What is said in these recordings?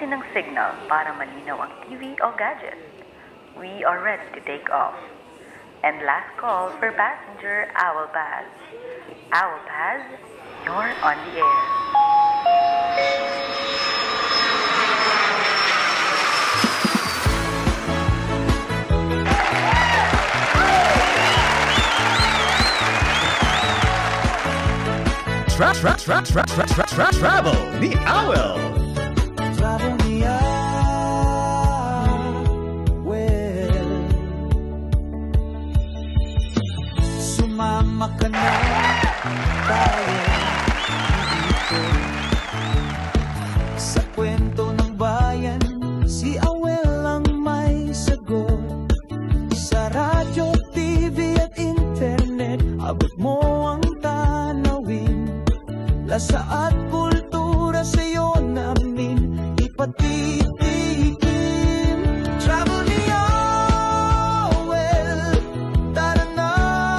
nyo ng signal para malinaw ang TV o gadget. We are ready to take off. And last call for passenger Owl Pass. Owl Pass, you're on the air. Travel the Owl. Travel the Owl. Sumama ka na tayo dito sa kwento ng bayan. Si Awel ang may sagot. Sa radyo, TV at internet, abot mo ang tanawin. Lasa at kultura sa'yo namin ipatitigim. Travel ni Awel, tara na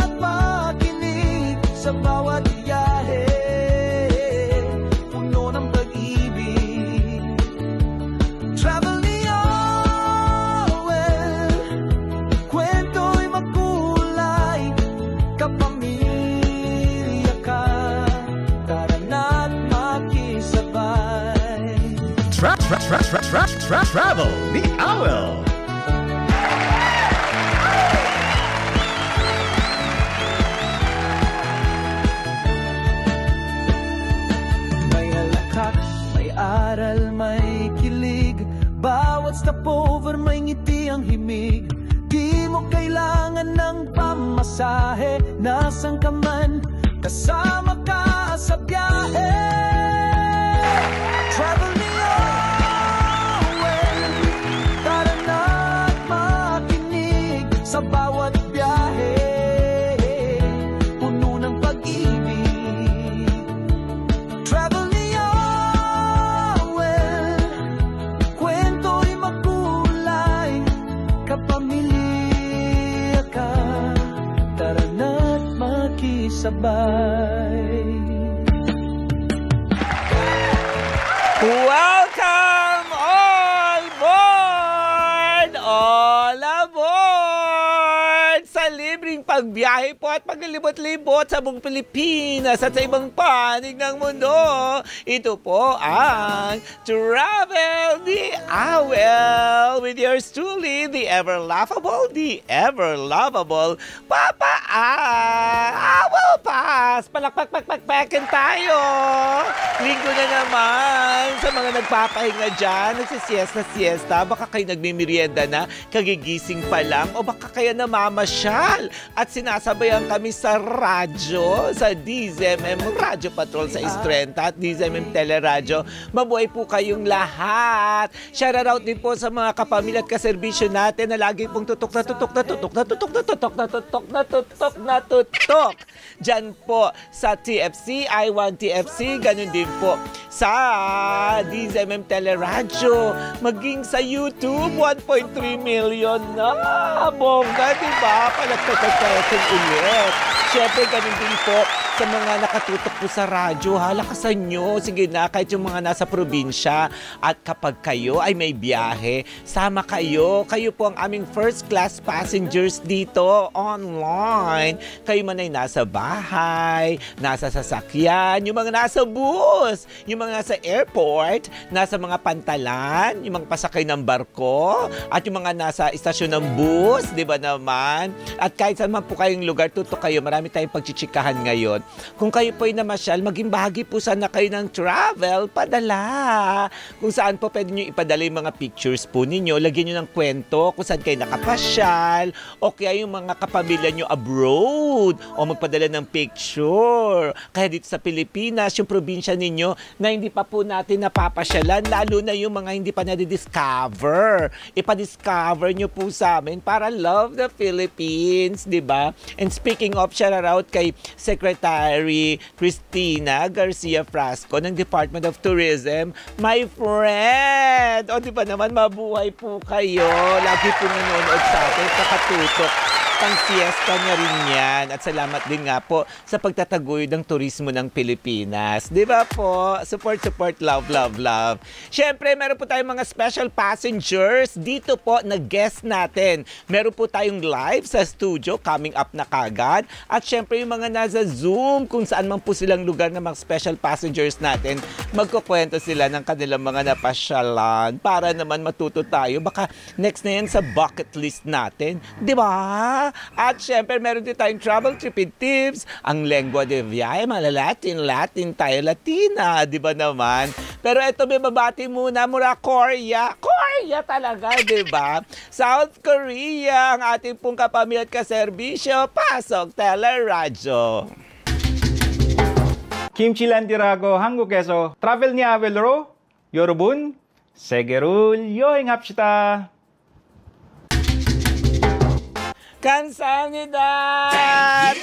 at makinig sa bawat biyahe, puno ng pag-ibig. Travel ni Awel, kwento'y makulay, kapamilya ka. Travel the Owl. May halakhak, may aral, may kilig. Bawat stopover may ngiti ang himig. Di mo kailangan ng pamasahe. Nasaan ka man, kasama ka sa biyahe. Travel ni Awel, tara na at makinig sa bawat biyahe, puno ng pag-ibig. Travel ni Awel, kwento'y makulay, kapamilya ka, tara na at makisabay. Welcome all board! All aboard! Sa libreng pagbiyahe po at paglilibot-libot sa buong Pilipinas at sa ibang panig ng mundo. Ito po ang Travel the Owl with yours truly, the ever-laughable, the ever-lovable Papa Owl Pass! Palakpak-pak-pak-pakin tayo! Linggo na naman sa mga nagpapahinga dyan, nagsisiesta-siesta, baka kayo nagmimerienda na, kagigising pa lang, o baka kaya namamasyal at sinasabayan kami sa radyo, sa DZMM Radyo Patrol sa Istrenta at DZMM Teleradyo. Mabuhay po kayong lahat. Shoutout din po sa mga kapamilya at kaserbisyo natin na lagi pong tutok na tutok na tutok na tutok na tutok na tutok na tutok na tutok. Dyan po sa TFC, I1 TFC, ganun din po sa DZMM Teleradyo, maging sa YouTube, 1.3 million na. Bongga, diba? Palagpagpagpagpag ulit. Siyempre, ganun din po sa mga nakatutok po sa radyo. Lakasan nyo. Sige na, kahit yung mga nasa probinsya. At kapag kayo ay may biyahe, sama kayo. Kayo po ang aming first class passengers dito online. Kayo man ay nasa bahay, nasa sasakyan, yung mga nasa bus, yung mga nasa airport, nasa mga pantalan, yung mga pasakay ng barko, at yung mga nasa istasyon ng bus, di ba naman? At kahit saan man po kayong lugar, tutok kayo. Marami tayong pagchichikahan ngayon. Kung kayo po ay namasyal, maging bahagi po sana kayo ng travel, padala. Kung saan po pwede nyo ipadala yung mga pictures po ninyo, lagyan nyo ng kwento kung saan kayo nakapasyal, o kaya yung mga kapamilya nyo abroad, o magpadala ng picture. Kaya dito sa Pilipinas, yung probinsya ninyo na hindi pa po natin napapasyalan, lalo na yung mga hindi pa nadidiscover. Ipa-discover nyo po sa amin para love the Philippines, di ba? And speaking of, shout out kay Secretary Cristina Garcia Frasco ng Department of Tourism, my friend! O di ba naman, mabuhay po kayo. Lagi po nanonood sa atin, kakatutok pang siesta niya rin yan. At salamat din nga po sa pagtataguyod ng turismo ng Pilipinas. Di ba po? Support, support, love, love, love. Siyempre, meron po tayong mga special passengers dito po na guest natin. Meron po tayong live sa studio, coming up na kagad. At siyempre, yung mga nasa Zoom, kung saan man po silang lugar ng mga special passengers natin, magkukwento sila ng kanilang mga napasyalan para naman matuto tayo. Baka next na yan sa bucket list natin. Di ba? At syempre, meron din tayong travel trip tips, ang lengua de viaje, mga Latin tayo, Latina, di ba naman? Pero ito, may babati muna mula Korea. Korea talaga, di ba? South Korea, ang ating pong kapamilya at kaserbisyo. Pasok, teleradyo. Kimchi Lantirago, 한국에서 트래블 니아웰로 여러분 세계를 여행합시다. Kamsahamnida!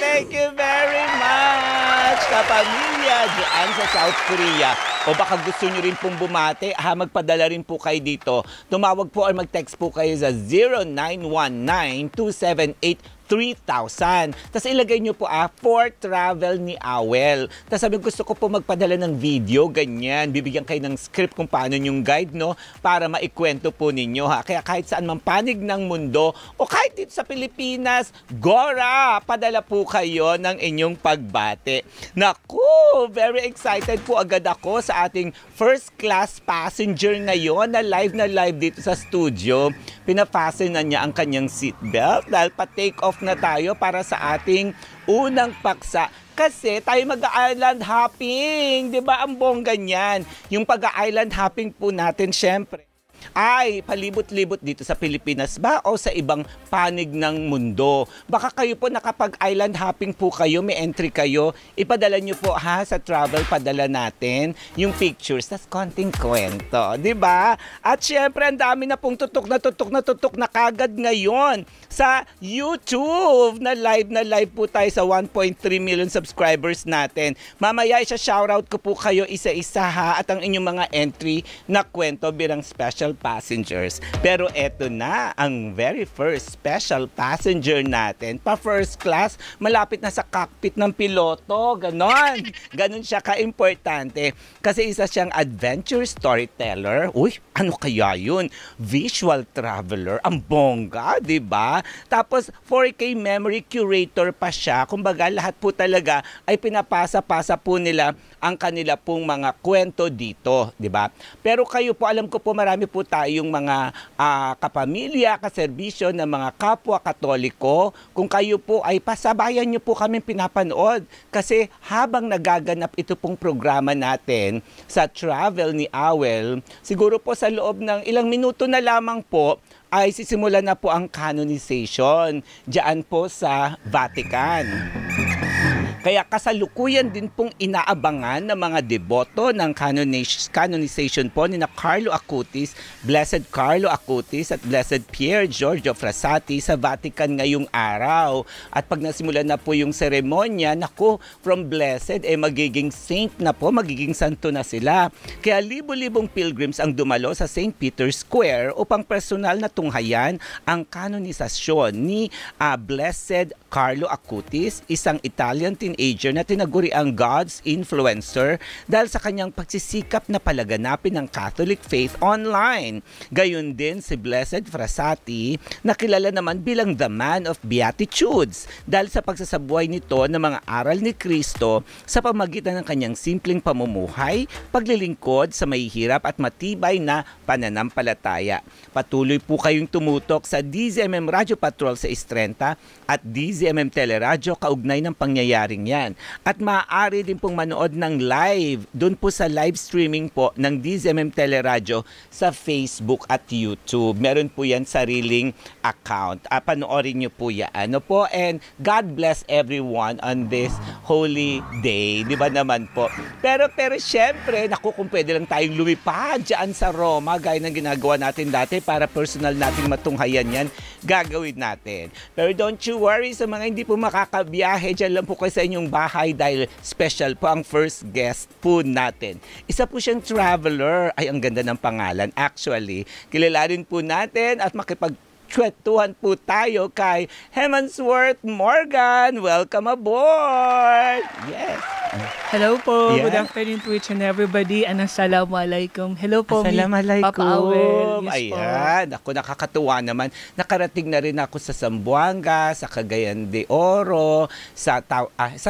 Thank you very much, kapamilya dyan sa South Korea. O baka gusto nyo rin pong bumati, magpadala rin po kayo dito. Tumawag po or mag-text po kayo sa 0919-278-3000. Tapos ilagay nyo po for travel ni Awel. Tapos sabi, gusto ko po magpadala ng video, ganyan. Bibigyan kayo ng script kung paano yung guide, no? Para maikwento po ninyo, ha? Kaya kahit saan mang panig ng mundo, o kahit dito sa Pilipinas, Gora, padala po kayo ng inyong pagbate. Naku, very excited po agad ako sa ating first class passenger ngayon na live dito sa studio. Pinafasten na niya ang kanyang seatbelt dahil pa-take off na tayo para sa ating unang paksa. Kasi tayo mag-island hopping, di ba? Ang bongga niyan. Yung pag-island hopping po natin, syempre, ay palibot-libot dito sa Pilipinas ba o sa ibang panig ng mundo. Baka kayo po nakapag-island hopping po kayo, may entry kayo, ipadala nyo po ha sa travel, padala natin yung pictures, tas konting kwento, di ba? At syempre, ang dami na pong tutok na kagad ngayon sa YouTube na live po tayo sa 1.3 million subscribers natin. Mamaya isa-shoutout ko po kayo isa-isa ha at ang inyong mga entry na kwento birang special passengers. Pero eto na ang very first special passenger natin. Pa first class, malapit na sa cockpit ng piloto. Ganon siya ka-importante. Kasi isa siyang adventure storyteller. Uy, ano kaya yun? Visual traveler. Ang bongga, di ba? Tapos 4K memory curator pa siya. Kumbaga lahat po talaga ay pinapasa-pasa po nila ang kanila pong mga kwento dito, di ba? Pero kayo po, alam ko po marami po tayong mga kapamilya, kaserbisyo ng mga kapwa Katoliko. Kung kayo po ay pasabayan nyo po kami pinapanood. Kasi habang nagaganap ito pong programa natin sa travel ni Awel, siguro po sa loob ng ilang minuto na lamang po, ay sisimula na po ang canonization diyan po sa Vatican. Kaya kasalukuyan din pong inaabangan ng mga deboto ng canonization po ni na Carlo Acutis, Blessed Carlo Acutis at Blessed Pier Giorgio Frassati sa Vatican ngayong araw. At pag nasimula na po yung seremonya, naku, from blessed, magiging saint na po, magiging santo na sila. Kaya libo-libong pilgrims ang dumalo sa St. Peter's Square upang personal na tunghayan ang kanonisasyon ni Blessed Carlo Acutis, isang Italian teenager na tinaguri ang God's influencer dahil sa kanyang pagsisikap na palaganapin ng Catholic faith online. Gayon din si Blessed Frassati na kilala naman bilang the man of Beatitudes dahil sa pagsasabuhay nito ng mga aral ni Kristo sa pamagitan ng kanyang simpleng pamumuhay, paglilingkod sa mahihirap at matibay na pananampalataya. Patuloy po kayong tumutok sa DZMM Radio Patrol sa Istrenta at DZMM Teleradyo kaugnay ng pangyayaring yan. At maaari din pong manood ng live, doon po sa live streaming po ng DZMM Teleradyo sa Facebook at YouTube. Meron po yan sariling account. Panoorin nyo po yan. Ano po? And God bless everyone on this holy day. Di ba naman po? Pero syempre, naku, kung pwede lang tayong lumipad dyan sa Roma, gaya ng ginagawa natin dati para personal nating matunghayan yan, gagawin natin. Pero don't you worry sa mga hindi po makakabiyahe, dyan lang po kayo sa inyong bahay dahil special po ang first guest po natin. Isa po siyang traveler. Ay, ang ganda ng pangalan. Actually, kilalanin po natin at magkikwentuhan po tayo kay Hemansworth Morgan. Welcome aboard! Yes. Hello po. Yeah. Good afternoon to each and everybody. And assalamualaikum. Hello po, Assalamualaikum. Papa Awel. Yes Ayan. Ako, nakakatuwa naman. Nakarating na rin ako sa Zamboanga, sa Cagayan de Oro, sa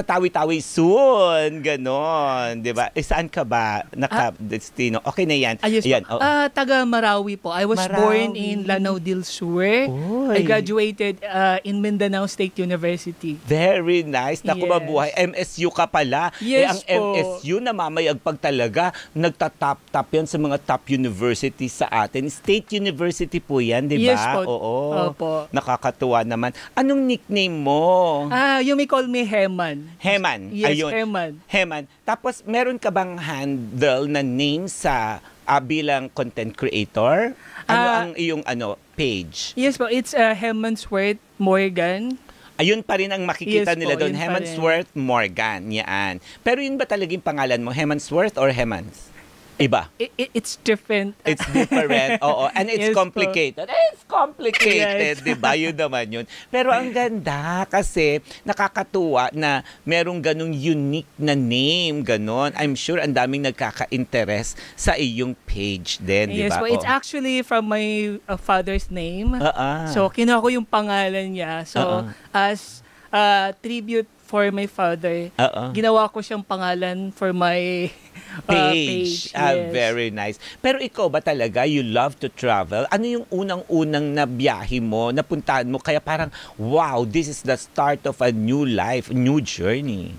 Tawi-Tawi soon. Ganon. Diba? Saan ka ba naka-destino? Okay na yan. Yes Ayan. po. Taga Marawi po. I was born in Lanao del Sur. I graduated in Mindanao State University. Very nice. Naku, Yes. mabuhay. MSU ka pala. Yes ang po. MSU, namamayagpag talaga. Nagtatap-tap yan sa mga top universities sa atin. State University po yan, di ba? Yes po. Oo. Opo. Nakakatuwa naman. Anong nickname mo? You may call me Heman. Heman. Yes, Ayun. Heman. Heman. Tapos, meron ka bang handle na name sa bilang content creator? Ano ang iyong page? Yes po. It's Hemansworth Morgan. Ayun pa rin ang makikita Yes nila po, doon, yun pa Hemansworth Morgan, yan. Pero yun ba talagang pangalan mo, Hemansworth or Hemans? Iba. It's different. It's different, oo. And it's Yes po. complicated. It's complicated, Yes. di ba? Yun naman yun. Pero ang ganda kasi nakakatuwa na merong ganong unique na name, ganon. I'm sure ang daming nagkaka-interest sa iyong page din, di Yes ba? po. It's actually from my father's name. So, kinuha ko yung pangalan niya. So, as tribute for my father, ginawa ko siyang pangalan for my page. Yes. Very nice. Pero ikaw ba talaga, you love to travel? Ano yung unang-unang na biyahe mo, napuntahan mo, kaya parang, wow, this is the start of a new life, new journey?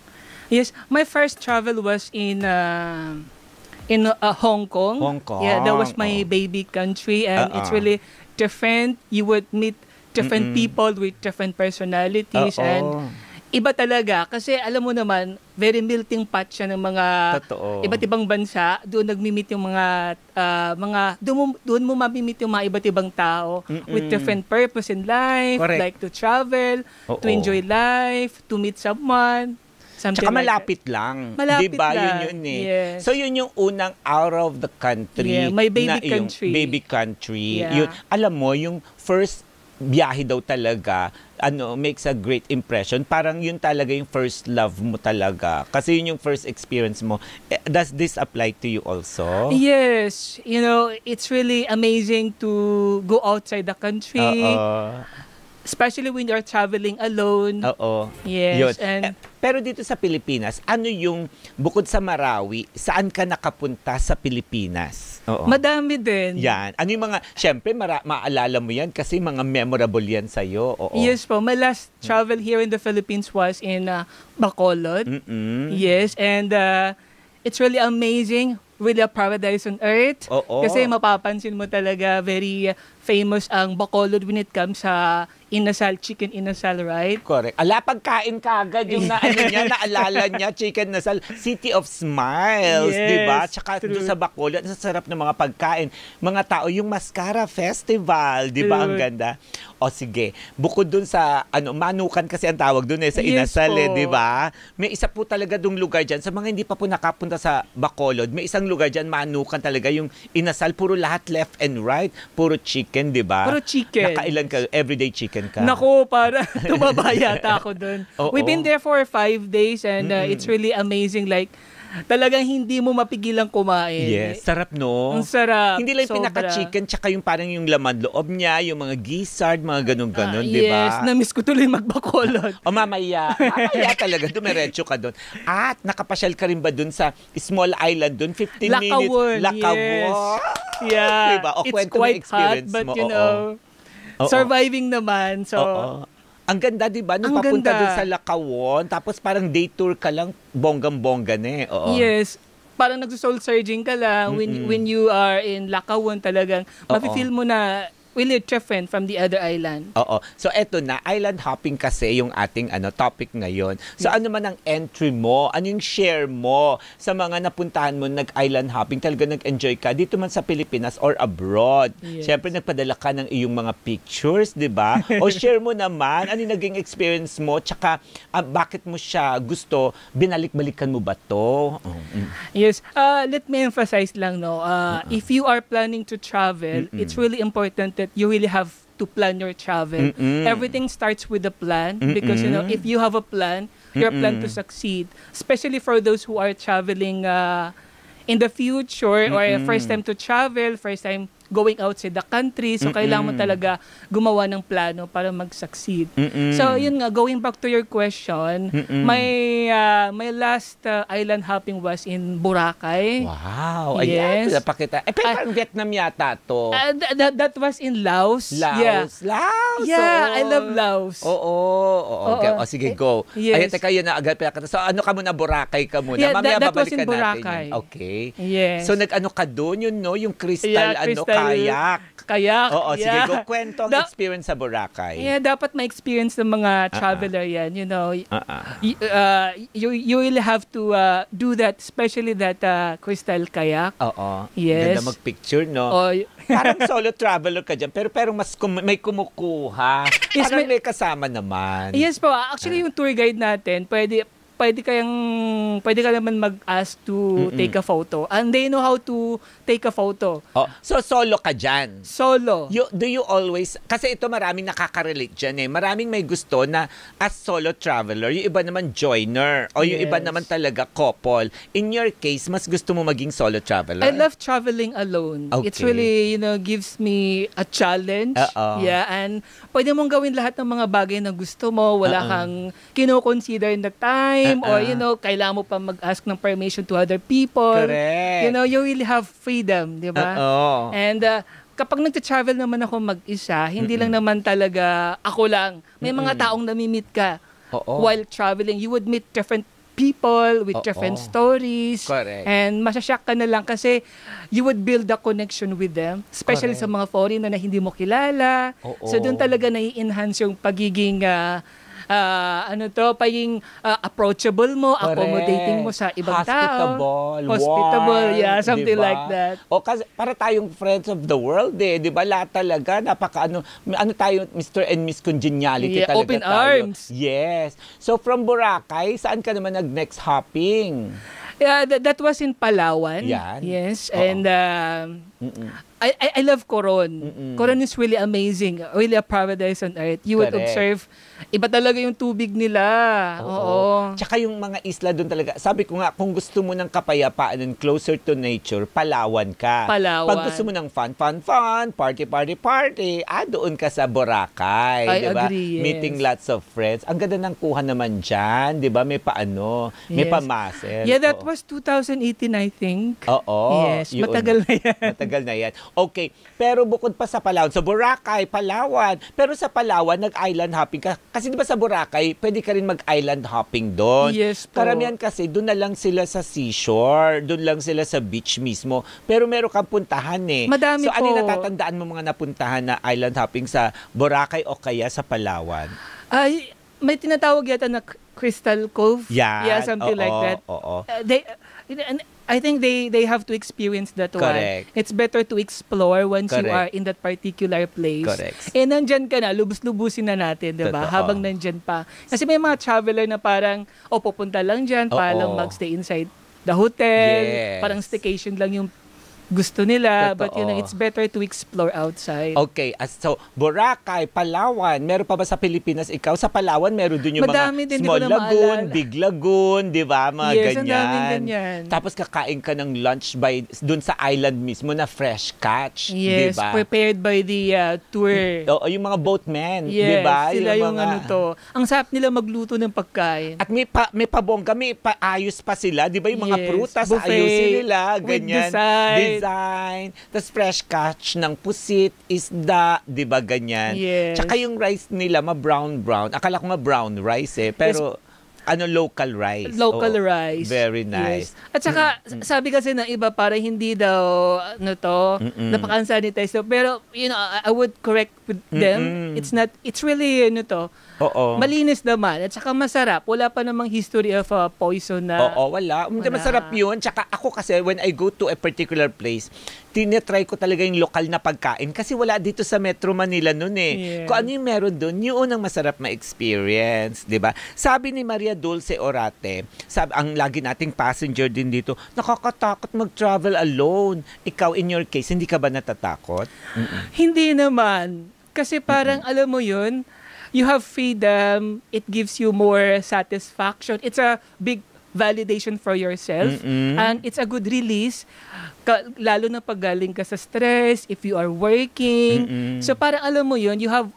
Yes, my first travel was in Hong Kong. Hong Kong. Yeah, that was my baby country, and it's really different. You would meet different people with different personalities, and iba talaga kasi alam mo naman, very melting pot siya ng mga iba't ibang bansa. Doon nagmi-meet yung doon mo mamimit yung mga iba't ibang tao with different purpose in life. Correct. Like to travel, to enjoy life, to meet someone. Tsaka malapit lang. Malapit diba? lang. Yun eh. Yes. So yun yung unang out of the country. Yeah, my baby na country. Baby country. Yeah. Yun, alam mo, yung first biyahe daw talaga, makes a great impression. Parang yun talaga yung first love mo talaga. Kasi yun yung first experience mo. Does this apply to you also? Yes. You know, it's really amazing to go outside the country. Especially when you're traveling alone. Oo. Yes. Yun. Pero dito sa Pilipinas, ano yung, bukod sa Marawi, saan ka nakapunta sa Pilipinas? Oo. Madami din. Yan. Ano yung mga, syempre, maalala mo yan kasi mga memorable yan sa'yo. Oo. Yes po. My last travel here in the Philippines was in Bacolod. Yes. And it's really amazing. Really a paradise on earth. Oo. Kasi mapapansin mo talaga very famous ang Bacolod when it comes sa inasal, chicken inasal, right? Correct. Pagkain ka agad yung naalala niya, chicken nasal, City of Smiles, Yes, di ba? Tsaka true. doon sa Bacolod, ang sarap ng mga pagkain. Mga tao, yung Mascara Festival, di ba? Ang True. ganda. O sige, bukod doon sa, manukan kasi ang tawag doon sa Yes inasal po. di ba? May isa po talaga dong lugar dyan. Sa mga hindi pa po nakapunta sa Bacolod, may isang lugar dyan, manukan talaga yung inasal. Puro lahat left and right. Puro chicken, di ba? Puro chicken. Nakailan ka? Everyday chicken ka? Naku, para tumaba yata ako dun. Oo. We've been there for 5 days and it's really amazing. Like, talagang hindi mo mapigilang kumain. Yes, sarap no? Ang sarap. Hindi lang yung Sobra. pinaka-chicken, tsaka yung parang yung laman loob niya, yung mga gizzard, mga ganun-ganun, di ba? Yes, na-miss ko tuloy magbakolod. O mamaya talaga, dumiretso ka doon. At nakapasyal ka rin ba doon sa small island doon, 15 minutes? Lakawon, yes. Yeah, Diba? O, it's kwento mo quite hot, experience but mo. you know, surviving naman. So, Ang ganda, di ba? Nung Ang papunta ganda. doon sa Lakawon, tapos parang day tour ka lang, bonggang-bongga na eh. Oo. yes, parang nagso-soul searching ka lang when you are in Lakawon talagang mafe-feel mo na really different from the other island. Oo. So eto na, island hopping kasi yung ating topic ngayon. So ano man ang entry mo, ano yung share mo sa mga napuntahan mo nag-island hopping, talaga nag-enjoy ka dito man sa Pilipinas or abroad. Yes. Siyempre nagpadala ka ng iyong mga pictures, 'di ba? O share mo naman ano yung naging experience mo, tsaka bakit mo siya gusto, binalik-balikan mo ba 'to? Yes, let me emphasize lang no, if you are planning to travel, it's really important that you really have to plan your travel. Everything starts with a plan because, you know, if you have a plan, your plan to succeed. Especially for those who are traveling in the future or first time to travel, first time going outside the country. So, kailangan mo talaga gumawa ng plano para mag-succeed. So, yun nga, going back to your question, my last island hopping was in Boracay. Wow. Yes. Ayan, napakita. Pero parang Vietnam yata to. That was in Laos. Laos. Yeah. Laos. Yeah, I love Laos. Oo. Okay. O, sige, go. Yes. Ayan, teka, yun na agad. So, ano ka muna, Boracay ka muna. Yeah, Mamaya that was babalikan in natin Boracay. yun. Okay. Yes. So, nag-ano ka doon, yun, no? Yung crystal, Crystal kayak. Kayak. Oo, sige, yeah. go. Kwento ang experience sa Boracay. Yeah, dapat ma-experience ng mga traveler yan. You know, you will have to do that, especially that crystal kayak. Oo. Yes. Ganda mag-picture, no? Oh, Parang solo traveler ka dyan, pero mas may kumukuha. Yes, Parang may kasama naman. yes po. Actually, yung tour guide natin, pwede ka naman mag-ask to take a photo. And they know how to take a photo. Oh, so solo ka dyan? Solo. Do you always, kasi ito maraming nakaka-relate dyan eh. Maraming may gusto na as solo traveler, yung iba naman joiner, o yung iba naman talaga couple. In your case, mas gusto mo maging solo traveler? I love traveling alone. Okay. It's really, you know, gives me a challenge. Yeah, and pwede mong gawin lahat ng mga bagay na gusto mo. Wala kang kino-consider na time or, you know, kailangan mo pa mag-ask ng permission to other people. Correct. You know, you really have freedom, di ba? And kapag nagta-travel naman ako mag-isa, hindi lang naman talaga ako lang. May mga taong namimit ka while traveling. You would meet different people with different stories. Correct. And masyasyak ka na lang kasi you would build a connection with them. Especially sa mga foreigner na hindi mo kilala. So doon talaga nai-enhance yung pagiging pagiging approachable mo, accommodating mo sa ibang tao. Hospitable, warm, yeah, something diba? like that. O kasi para tayong friends of the world eh, 'di ba? Lahat talaga ano tayo, Mr. and Miss Congeniality Yeah, talaga open tayo. arms. Yes. So from Boracay, saan ka naman nag-next hopping? Yeah, that was in Palawan. Yan. Yes, and I love Coron. Coron is really amazing. Really a paradise on earth. You would Correct. observe, iba talaga yung tubig nila. Oo. Tsaka yung mga isla doon talaga. Sabi ko nga, kung gusto mo ng kapayapaan and closer to nature, Palawan ka. Palawan. Pag gusto mo ng fun, party, doon ka sa Boracay. I diba? agree, yes. Meeting lots of friends. Ang ganda ng kuha naman dyan. Diba? May paano. May Yes. pamasel. Yeah, that was 2018, I think. Oo. Yes, Yun. matagal na yan. Matagal na yan. Okay. Pero bukod pa sa Palawan, sa Boracay, Palawan. Pero sa Palawan, nag-island hopping ka. Kasi di ba sa Boracay, pwede ka rin mag-island hopping doon. Yes po. Karamihan kasi, doon na lang sila sa seashore. Doon lang sila sa beach mismo. Pero meron kang puntahan eh. Madami so, ano yung po. natatandaan mo mga napuntahan na island hopping sa Boracay o kaya sa Palawan? Ay, may tinatawag yata na Crystal Cove. Yan. Yeah, something like that. Oo. I think they have to experience that Correct. one. It's better to explore once you Correct. are in that particular place. Correct. Eh, nandyan ka na, lubus-lubusin na natin, di ba? Totoo. Habang nandyan pa. Kasi may mga traveler na parang, pupunta lang dyan, para lang magstay inside the hotel. Yes. Parang staycation lang yung gusto nila. Totoo. But, it's better to explore outside. Okay, so Boracay, Palawan, meron pa ba sa Pilipinas ikaw? Sa Palawan, meron dun yung Madami mga din, di small ko na lagoon, maalala. big lagoon, di ba? Mga Yes, ganyan. ang daming ganyan. Tapos kakain ka ng lunch dun sa island mismo na fresh catch, di Yes, ba? prepared by the tour. Oo, yung mga boatmen, di Yes, ba? sila yung mga... Ang sarap nila magluto ng pagkain. At may pabongga, may paayos pa sila, di ba? Yung mga Yes, prutas, buffet ayusin nila, with ganyan. Design. Tapos fresh catch ng pusit, isda, di ba ganyan? Yes. Tsaka yung rice nila, brown. Akala ko brown rice eh, pero local rice. Local Oo, rice. Very nice. Yes. At saka, sabi kasi ng iba, para hindi daw, napaka-unsanitize daw. Pero, I would correct with them. It's really, Oo. malinis naman. At saka masarap. Wala pa namang history of poison na. Oo, wala. Hindi, masarap yun. Tsaka ako kasi, when I go to a particular place, tinetry ko talaga yung lokal na pagkain kasi wala dito sa Metro Manila nun eh. Yes. Kung ano yung meron dun, yun ang masarap ma-experience, di ba? Sabi ni Maria Dulce Orate, ang lagi nating passenger din dito, nakakatakot mag-travel alone. Ikaw, in your case, hindi ka ba natatakot? Hindi naman. kasi parang alam mo yun, you have freedom, it gives you more satisfaction. It's a big validation for yourself and it's a good release lalo na pag galing ka sa stress, if you are working. So parang alam mo yun, you have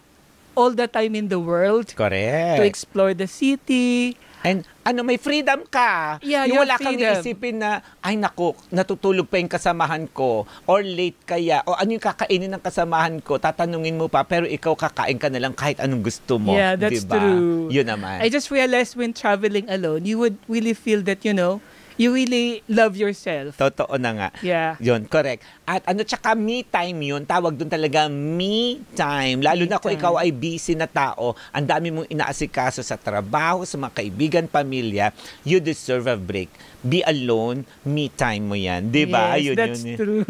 all the time in the world Correct. to explore the city. And may freedom ka. Yeah, yung you wala have kang freedom. iisipin na, ay naku, natutulog pa yung kasamahan ko. Or late kaya. O ano yung kakainin ng kasamahan ko. Tatanungin mo pa, pero ikaw kakain ka na lang kahit anong gusto mo. Yeah, that's diba? true. Yun naman. I just realized when traveling alone, you would really feel that, you know, you really love yourself. Totoo na nga. Yeah. Yun, correct. At tsaka me time yun, tawag doon talaga me time. Lalo na kung time. ikaw ay busy na tao, ang dami mong inaasikaso sa trabaho, sa mga kaibigan, pamilya, you deserve a break. Be alone, me time mo yan. Diba? Yes, Yun, that's yun. true.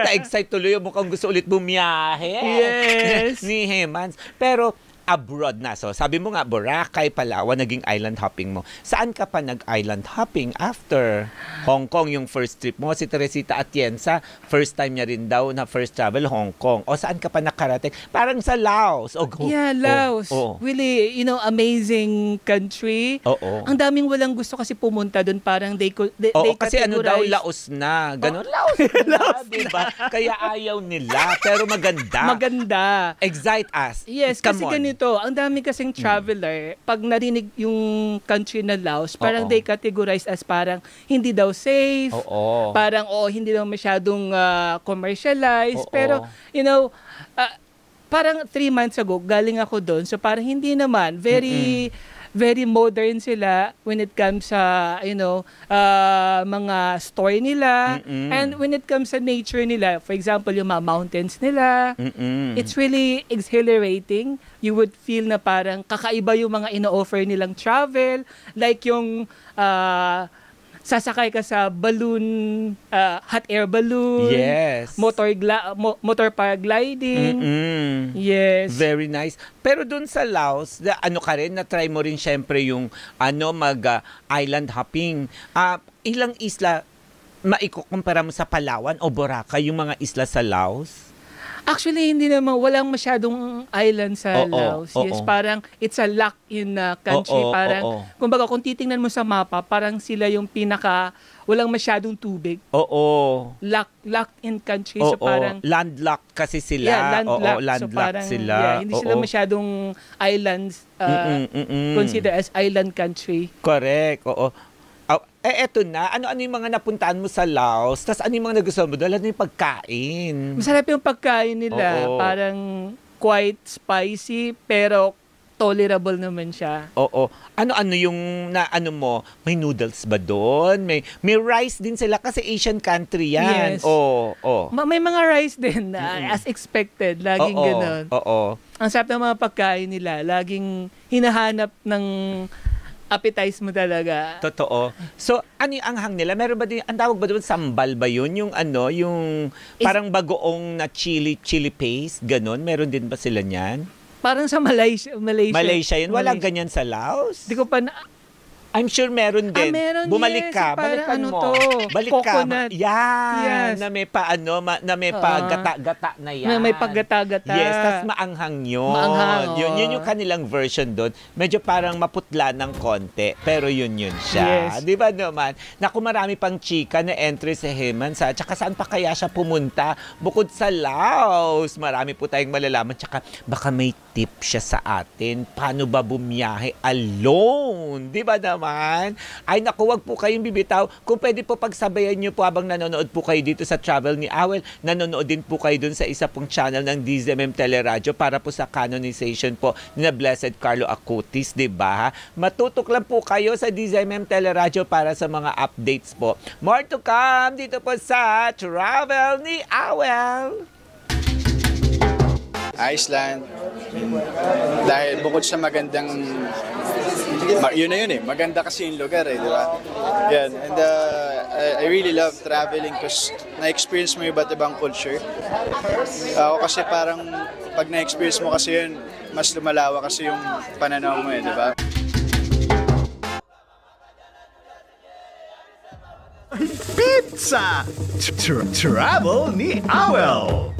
Na-excite tuloy yung mukhang gusto ulit bumiyahe. Yes. Ni Hemans. Pero, abroad na. So, sabi mo nga, Boracay, Palawan, naging island hopping mo. Saan ka pa nag-island hopping after Hong Kong, yung first trip mo? Si Teresita Atienza, first time niya rin daw na first travel, Hong Kong. O saan ka pa nakarating? Parang sa Laos. Yeah, Laos. Really, you know, amazing country. Oo. Ang daming walang gusto kasi pumunta doon. Parang they kasi ano daw, categorize- Laos na. Ganon, Laos na. Diba? Kaya ayaw nila. Pero maganda. Maganda. Excite us. Yes, Come kasi on. ganito, ang dami kasing traveler, pag narinig yung country na Laos, parang Oo. they categorize as parang hindi daw safe, Oo. parang hindi daw masyadong commercialized, Oo. pero, you know, parang 3 months ago, galing ako doon, so parang hindi naman, very modern sila when it comes sa, you know, mga store nila. And when it comes sa nature nila, for example, yung mga mountains nila, it's really exhilarating. You would feel na parang kakaiba yung mga ino-offer nilang travel. Like yung sasakay ka sa balloon, hot air balloon, Yes. motor paragliding. Yes. Very nice. Pero dun sa Laos, ka rin, na-try mo rin syempre yung mag-island hopping. Ilang isla maikukumpara mo sa Palawan o Boracay, yung mga isla sa Laos? Actually, hindi naman, walang masyadong island sa Laos. Yes, parang it's a lock-in country. Parang, kumbaga, kung titingnan mo sa mapa, parang sila yung walang masyadong tubig. Locked-in country. So parang, landlocked kasi sila. yeah, landlocked. Landlocked So parang, sila. yeah, hindi sila masyadong islands, consider as island country. Correct, oo. Eto na, ano yung mga napuntaan mo sa Laos? Tapos ano yung mga nagustuhan mo doon? Ano yung pagkain? Masarap yung pagkain nila. Oo. Parang quite spicy, pero tolerable naman siya. Oo. Ano yung mo? May noodles ba doon? May rice din sila kasi Asian country yan. Yes. Oo. May mga rice din na as expected. Laging ganun. Oo. Ang sarap ng mga pagkain nila. Laging hinahanap ng appetize mo talaga. Totoo. So, ano yung anghang nila? Meron ba din, ang tawag ba doon, sambal ba yun? Yung parang bagoong na chili paste, ganun? Meron din ba sila niyan? Parang sa Malaysia. Malaysia yun? Walang ganyan sa Laos? Di ko pa I'm sure meron din. Meron, Bumalik yes. ka. Parang Balikan mo. Balik coconut. ka. Yan. Yes. Na may na may gata na yan. May paggata-gata. Yes. Tapos maanghang yun. Maanghang, Yun yung kanilang version doon. Medyo parang maputla ng konti. Pero yun siya. Yes. Di ba naman? Naku, marami pang chika na entry sa Hemans. Tsaka saan pa kaya siya pumunta? Bukod sa Laos. Marami po tayong malalaman. Tsaka baka may tip siya sa atin. Paano ba bumiyahe alone? Di ba naman? Ay naku, wag po kayong bibitaw. Kung pwede po pagsabayan nyo po habang nanonood po kayo dito sa Travel ni Awel, nanonood din po kayo dun sa isa pong channel ng DZMM Teleradio para po sa canonization po ni na Blessed Carlo Acutis, diba? Matutok lang po kayo sa DZMM Teleradio para sa mga updates po. More to come dito po sa Travel ni Awel. Iceland. Dahil bukod sa magandang yun maganda kasi yung lugar di ba? Yan. And I really love traveling because na-experience mo yung iba't ibang culture. Ako kasi parang pag na-experience mo kasi yun, mas lumalawa kasi yung pananaw mo di ba? Pizza! Travel ni Awel!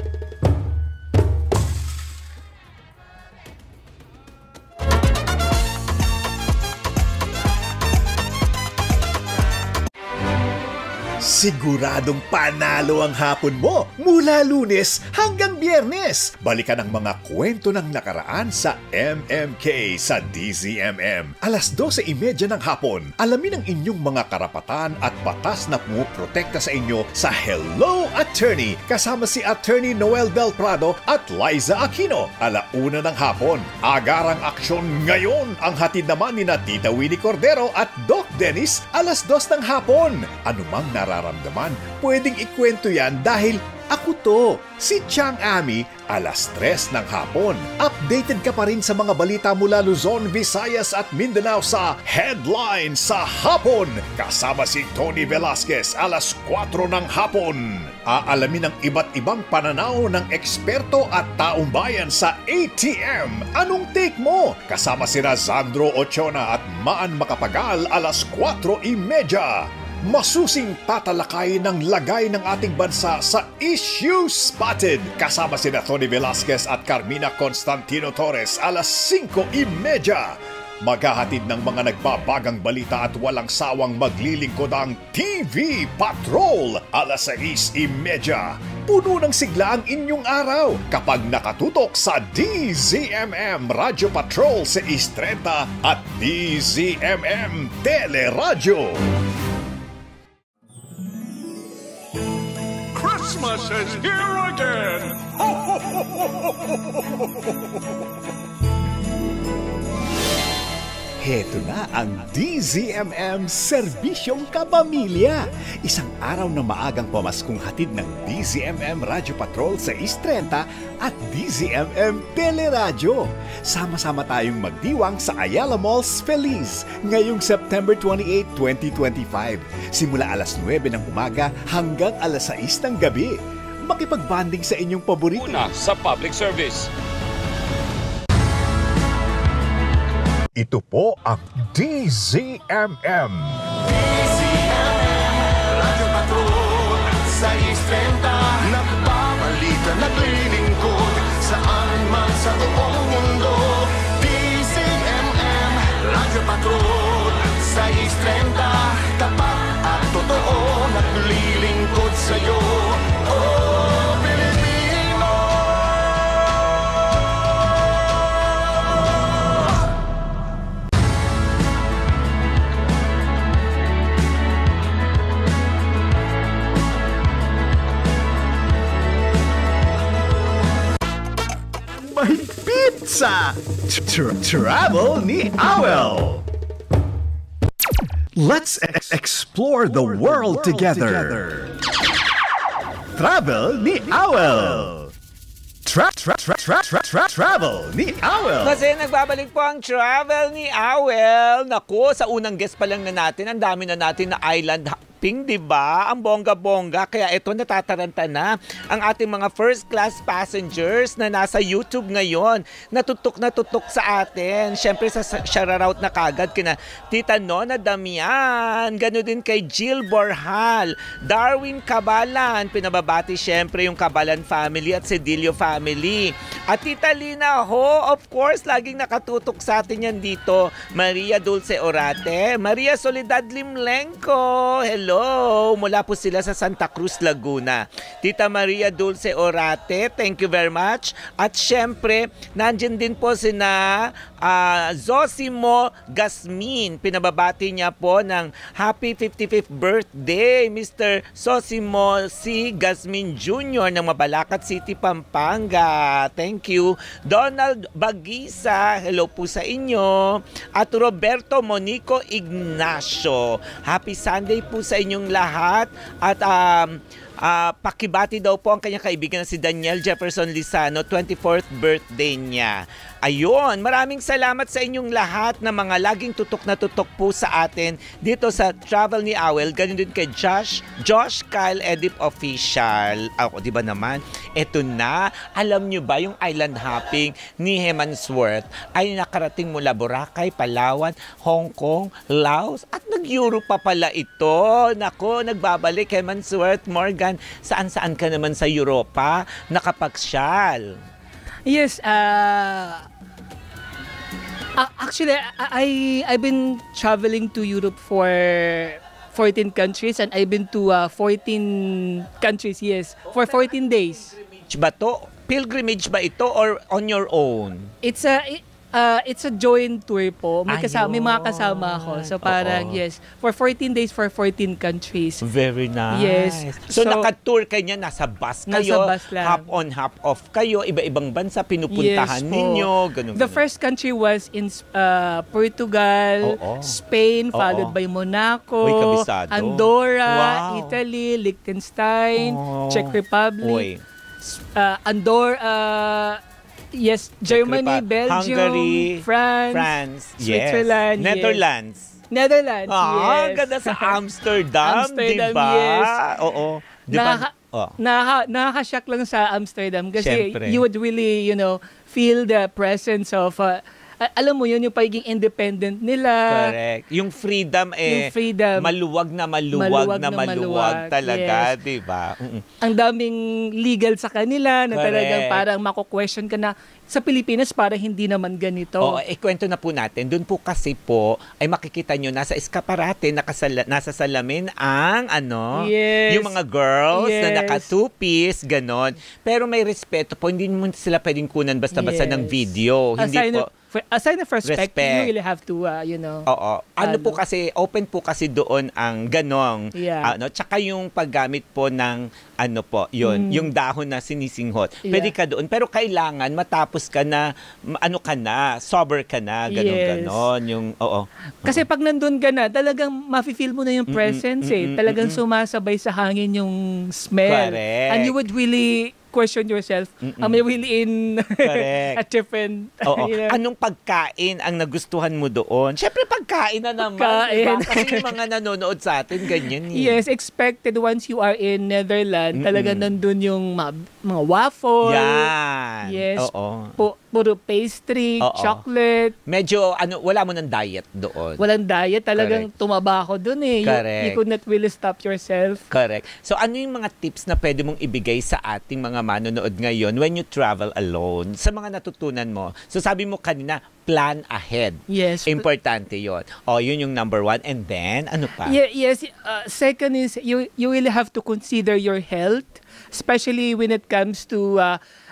Siguradong panalo ang hapon mo mula Lunes hanggang Biyernes. Balikan ang mga kwento ng nakaraan sa MMK sa DZMM. Alas 12:30 ng hapon, alamin ang inyong mga karapatan at batas na pumuprotekta sa inyo sa Hello Attorney kasama si Attorney Noel Del Prado at Liza Aquino. 1:00 ng hapon, agarang aksyon ngayon ang hatid naman ni Tita Winnie Cordero at Doc Dennis 2:00 ng hapon. Anumang nararamdaman, pwedeng ikwento yan dahil ako to, si Chang Ami, 3:00 ng hapon. Updated ka pa rin sa mga balita mula Luzon, Visayas at Mindanao sa Headline sa Hapon. Kasama si Tony Velasquez, 4:00 ng hapon. Aalamin ang iba't ibang pananaw ng eksperto at taong bayan sa ATM. Anong take mo? Kasama si Razandro Ochona at Maan Makapagal, 4:30. Masusing tatalakay ng lagay ng ating bansa sa Issue Spotted. Kasama sina Tony Velasquez at Carmina Constantino Torres, 5:30. Maghahatid ng mga nagbabagang balita at walang sawang maglilingkod ang TV Patrol, 6:30. Puno ng sigla ang inyong araw kapag nakatutok sa DZMM Radio Patrol sa 6:30 at DZMM Teleradyo. Christmas is here again! Ho, ho, ho, ho, ho, ho, ho. Heto na ang DZMM Serbisyong Kapamilya. Isang araw na maagang pamaskong hatid ng DZMM Radio Patrol sa 6:30 at DZMM Teleradyo. Sama-sama tayong magdiwang sa Ayala Malls Feliz ngayong September 28, 2025. Simula 9:00 ng umaga hanggang 6:00 ng gabi. Makipagbanding sa inyong paborito. Una sa public service. Ito po ang DZMM. Radyo Patrol sa 6:30. Nagbabalita, naglilingkod saan man sa buong mundo. DZMM Radyo Patrol sa 6:30. Tapat at totoo, naglilingkod sa'yo. Oh, Pilipino! May pizza! Travel ni Awel! Let's explore the world together. Travel ni Awel! Travel ni Awel! Kasi nagbabalik po ang Travel ni Awel. Naku, sa unang guest pa lang na natin, ang dami na natin na island hopping, di ba? Ang bongga-bongga. Kaya ito, natataranta na ang ating mga first class passengers na nasa YouTube ngayon. Natutok sa atin. Siyempre, sa shoutout na kagad kina Tita Nona Damian. Gano'n din kay Jill Borhal. Darwin Cabalan. Pinababati siyempre yung Cabalan family at Cedillo family. At Tita Lina Ho, of course, laging nakatutok sa atin yan dito. Maria Dulce Orate. Maria Soledad Limlenco. Hello. Mula po sila sa Santa Cruz, Laguna. Tita Maria Dulce Orate, thank you very much. At syempre, nandyan din po sina Zosimo Gasmin. Pinababati niya po ng happy 55th birthday, Mr. Zosimo C. Gasmin Jr. ng Mabalacat City, Pampanga. Thank you. Donald Bagisa, hello po sa inyo. At Roberto Monico Ignacio, happy Sunday po sa inyong lahat. At pakibati daw po ang kanyang kaibigan na si Daniel Jefferson Lizano, 24th birthday niya. Ayun, maraming salamat sa inyong lahat na mga laging tutok na tutok po sa atin dito sa Travel ni Awel. Ganun din kay Josh Kyle Edip Official. Ako, di ba naman? Eto na, alam nyo ba yung island hopping ni Hemansworth ay nakarating mula Boracay, Palawan, Hong Kong, Laos, at nag-Europe pa pala ito. Nako, nagbabalik Hemansworth Morgan. Saan-saan ka naman sa Europa nakapagsyal? Yes, actually, I've been traveling to Europe for 14 countries and I've been to 14 countries, yes, for 14 days. Ba to? Pilgrimage ba ito or on your own? It's a joint tour po. May mga Ayun. kasama ako. So parang, yes, for 14 days for 14 countries. Very nice. Yes. So, So, naka-tour kayo, nasa bus kayo, Nasa bus lang. hop on, hop off kayo, iba-ibang bansa pinupuntahan Yes po. ninyo, ganun. The first country was in Portugal, Oo. Spain, Oo. followed by Monaco, Uy, kabisado. Andorra, Wow. Italy, Liechtenstein, Oh. Czech Republic, Uy. Andorra, yes, Germany, Belgium, Hungary, France, Switzerland, yes. Netherlands, Ah, yes. ganda sa Amsterdam, Amsterdam, diba? yes. Oo. Di ba? Oh. Nakaka-shock lang sa Amsterdam kasi Siyempre. you would really, feel the presence of, alam mo yun, yung pagiging independent nila. Correct. Yung freedom Yung freedom. maluwag na Maluwag talaga, yes. di ba? Ang daming legal sa kanila na Correct. talagang parang mako-question ka na sa Pilipinas para hindi naman ganito. Oo, kwento na po natin. Doon po kasi po ay makikita nyo nasa eskaparate, nasa salamin ang Yes. yung mga girls na Yes. naka two-piece, ganon. Pero may respeto po, hindi mo sila pwedeng kunan basta-basta Yes. ng video. Hindi po. A sign of respect, Respect. you really have to, Oo. Po kasi, open po kasi doon ang ganong. Yeah. Tsaka yung paggamit po ng, yung dahon na sinisinghot. Yeah. Pwede ka doon. Pero kailangan matapos ka na, sober ka na, ganon. Yung, oo. Kasi pag nandun ka na, talagang mafe-feel mo na yung presence Talagang sumasabay sa hangin yung smell. Correct. And you would really question yourself, am I really in a different... Oo. Anong pagkain ang nagustuhan mo doon? Siyempre, pagkain na naman. Pagkain. Diba? Kasi yung mga nanonood sa atin, ganyan. Yes, expected once you are in Netherlands, talagang nandun yung mga waffle. Yan. Yes. Oo. Puro pastry, Oo. chocolate. Medyo, wala mo ng diet doon. Walang diet. Talagang tumaba ako dun eh. Correct. You could not really stop yourself. Correct. So, ano yung mga tips na pwede mong ibigay sa ating mga manonood ngayon when you travel alone? Sa mga natutunan mo. So, sabi mo kanina, plan ahead. Yes. Importante yon. Yun yung number one. And then, ano pa? Yes. Second is, you really have to consider your health, especially when it comes to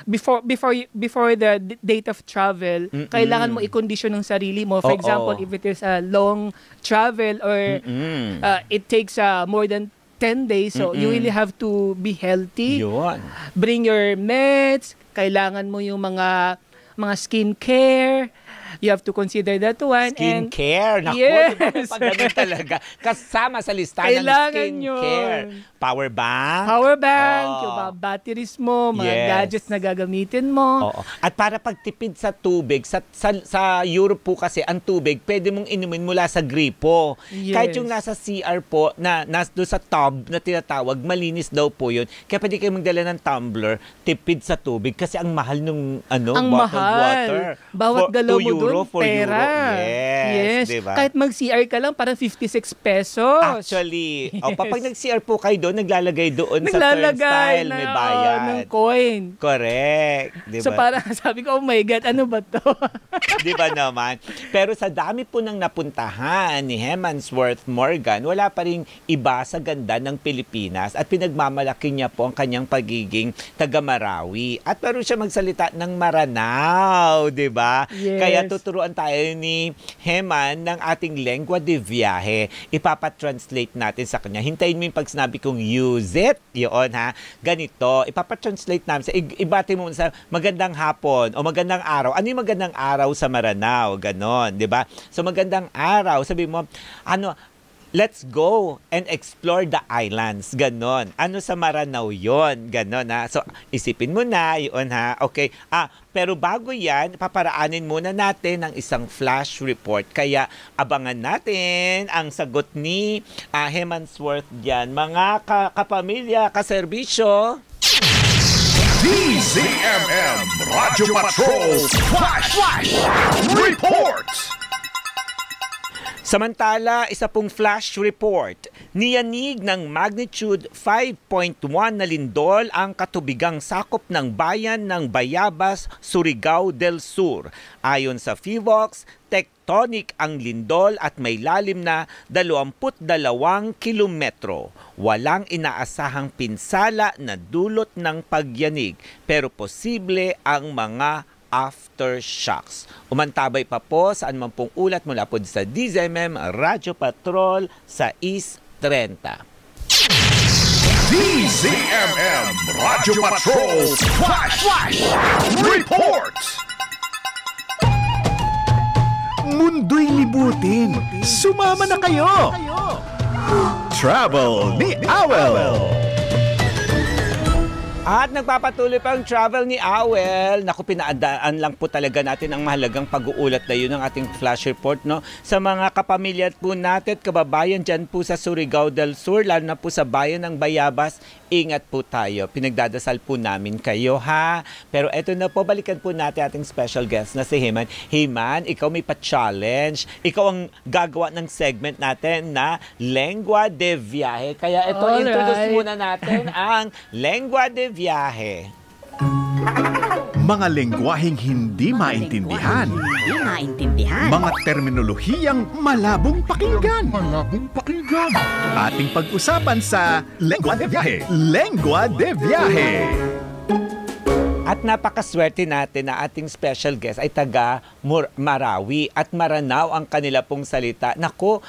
before the date of travel. Kailangan mo i-condition ng sarili mo. For example, if it is a long travel or it takes more than 10 days, so you really have to be healthy. Yun. Bring your meds. Kailangan mo yung mga skincare. You have to consider that one. Skincare. Naku, Yes. diba pag ganun talaga. Kasama sa listahan ng Kailangan skincare. yun. Power bank. Power bank, Oo. yung mga batteries mo, mga Yes. gadgets na gagamitin mo. Oo. At para pagtipid sa tubig, sa Europe po kasi ang tubig, pwede mong inumin mula sa gripo. Yes. Kahit yung nasa CR po, doon sa tub na tinatawag, malinis daw po yun. Kaya pwede kayo magdala ng tumbler, tipid sa tubig kasi ang mahal nung Ang bottled mahal. water. Bawat galaw mo €2, dun, pera. Yes. Diba? Kahit mag-CR ka lang, parang 56 pesos. Actually, Yes. pag nag-CR po kayo doon, naglalagay doon sa turnstile, may bayad. ng coin. Correct. Diba? So parang sabi ko, oh my God, ano ba to? Di ba naman? Pero sa dami po ng napuntahan ni Hemansworth Morgan, wala pa rin iba sa ganda ng Pilipinas at pinagmamalaki niya po ang kanyang pagiging taga-Marawi. At meron siya magsalita ng Maranao, di ba? Yes. Kaya tuturuan tayo ni Heman ng ating lengua de viaje. Ipapatranslate natin sa kanya. Hintayin mo yung pag sinabi kong use it. Yun ha. Ganito. Ipapatranslate namin. Ibati mo sa magandang hapon o magandang araw. Ano yung magandang araw sa Maranao? Ganon. Diba? So magandang araw. Sabi mo, let's go and explore the islands. Ganon. Ano sa Maranao yon? Ganon ha. So isipin mo na. Yun ha. Okay. Pero bago yan, paparaanin muna natin ang isang flash report. Kaya abangan natin ang sagot ni Hemansworth dyan. Mga kapamilya, kaserbisyo. DZMM Radyo Patrol Flash Report! Samantala, isa pong flash report. Niyanig ng magnitude 5.1 na lindol ang katubigang sakop ng bayan ng Bayabas, Surigao del Sur. Ayon sa FIVOX, Tectonic ang lindol at may lalim na 22 kilometro. Walang inaasahang pinsala na dulot ng pagyanig, pero posible ang mga aftershocks. Umantabay pa po saan man pong ulat mula po sa DZMM Radyo Patrol sa East 30. DZMM Radyo Patrol Flash Report! Mundo'y libutin. Sumama na kayo! Travel ni Awel! At nagpapatuloy pang travel ni Awel. Naku, pinaadaan lang po talaga natin ang mahalagang pag-uulat na yun ng ating flash report, no? Sa mga kapamilya po natin, kababayan dyan po sa Surigao del Sur, lalo na po sa bayan ng Bayabas, ingat po tayo. Pinagdadasal po namin kayo, ha? Pero eto na po, balikan po natin ating special guest na si Himan. Himan, ikaw may pa-challenge. Ikaw ang gagawa ng segment natin na Lengua de Viaje. Kaya ito, introduce muna natin ang Lengua de Viaje. Mga lengguaheng hindi maintindihan. Mga terminolohiyang malabong pakinggan. Ating pag-usapan sa Lengua de Viaje. Lengua de Viaje. At napakaswerte natin na ating special guest ay taga Marawi at Maranao ang kanila pong salita. Naku,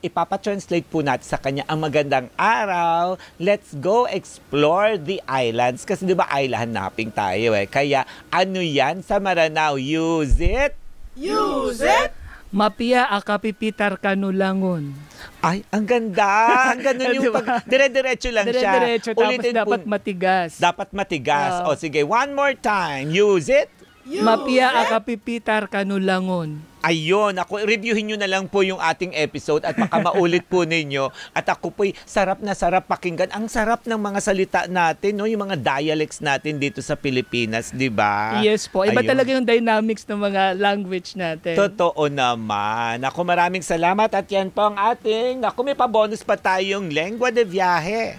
ipapatranslate po natin sa kanya ang magandang araw. Let's go explore the islands. Kasi di ba island hopping tayo eh. Kaya ano yan sa Maranao? Use it? Use it! Mapia akapipitar kanulangon. Ay, ang ganda. Ang ganda yung pag... Dire-diretso lang siya. Dire-diretso, tapos dapat matigas. Dapat matigas. O sige, one more time. Use it. Mapia akapipitar kanulangon. Ayun, ako, reviewin nyo na lang po yung ating episode at baka maulit po ninyo. At ako po'y sarap na sarap pakinggan. Ang sarap ng mga salita natin, no? Yung mga dialects natin dito sa Pilipinas, di ba? Yes po. Iba Ayun. talaga yung dynamics ng mga language natin. Totoo naman. Ako, maraming salamat at yan po ang ating, ako, may pa-bonus pa tayong Lengua de Viaje.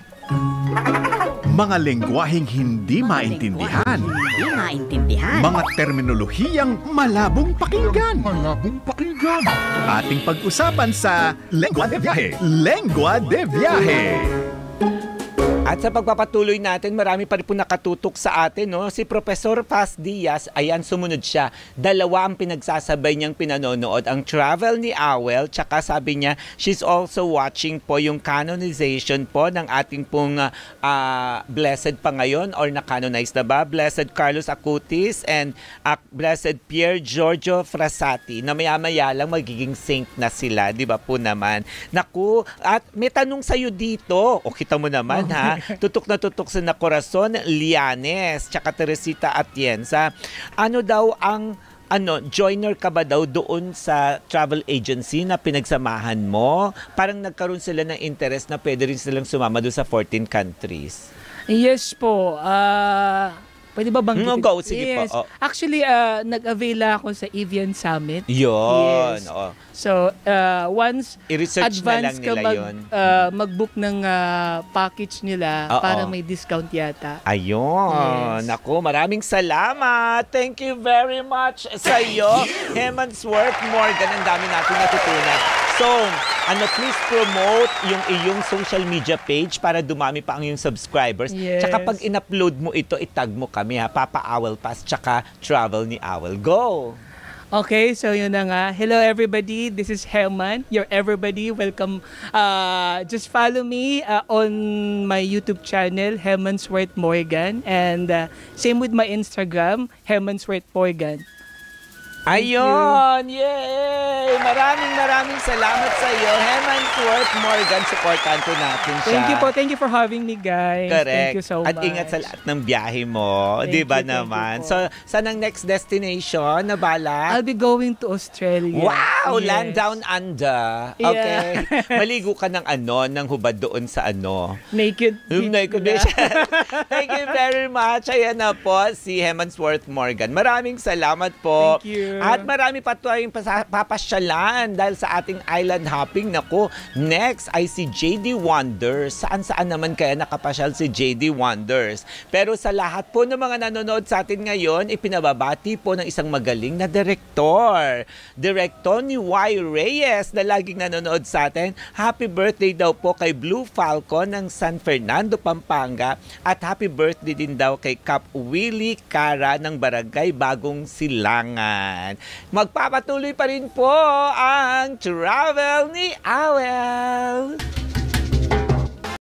Mga lengguaheng hindi maintindihan. Mga terminolohiyang malabong pakinggan. Ating pag-usapan sa Lengua de Viaje. Lengua de Viaje. At sa pagpapatuloy natin, marami pa rin po nakatutok sa atin, no? Si Professor Paz Diaz, ayan, sumunod siya. Dalawa ang pinagsasabay niyang pinanonood, ang travel ni Awel, tsaka sabi niya, she's also watching po yung canonization po ng ating pong blessed pa ngayon, or na-canonize na ba? Blessed Carlos Acutis and Blessed Pier Giorgio Frassati, na maya-maya lang magiging saint na sila, di ba po naman? Naku, at may tanong sa'yo dito, o kita mo naman, ha? Tutok na tutok sa na Corazon Lianes, tsaka Teresita Atienza. Ano daw ang joiner ka ba daw doon sa travel agency na pinagsamahan mo? Parang nagkaroon sila ng interest na pwede rin silang sumama doon sa 14 countries. Yes po. Pwede ba banggitin? Go, sige yes. po. Oh. Actually, nag-avail ako sa Evian Summit. Yun. Yes. Oh. So, once i-research advance na lang nila yun. mag-book ng package nila para may discount yata. Ayun. Yes. Naku, maraming salamat. Thank you very much sa iyo, Hemansworth Morgan. Ang dami natin natutunan. So, please promote yung iyong social media page para dumami pa ang iyong subscribers. Yes. Tsaka pag in-upload mo ito, itag mo kami, ha? Papa Awel Pass, tsaka Travel ni Awel. Go! Okay, so yun na nga. Hello everybody, this is Heman, your everybody. Welcome. Just follow me on my YouTube channel, Hemansworth Morgan. And same with my Instagram, Hemansworth Morgan. Ayun! Yay! Maraming salamat sa iyo, Hemansworth Morgan. Supportan po natin siya. Thank you for having me, guys. Correct. Thank you so much. At ingat sa lahat ng biyahe mo. Di ba naman? So, saan ang next destination na bala? I'll be going to Australia. Wow! Yes. Land down under. Okay. Yeah. Maligo ka ng ng hubad doon sa Naked beach. Thank you very much. Ayan na po si Hemansworth Morgan. Maraming salamat po. Thank you. At marami pa tayong papasyalan dahil sa ating island hopping. Naku, next ay si JD Wonders. Saan naman kaya nakapasyal si JD Wonders? Pero sa lahat po ng mga nanonood sa atin ngayon, ipinababati po ng isang magaling na direktor. Direktor ni Y. Reyes na laging nanonood sa atin. Happy birthday daw po kay Blue Falcon ng San Fernando, Pampanga. At happy birthday din daw kay Cap Willie Cara ng Barangay Bagong Silangan. Magpapatuloy pa rin po ang travel ni Awel.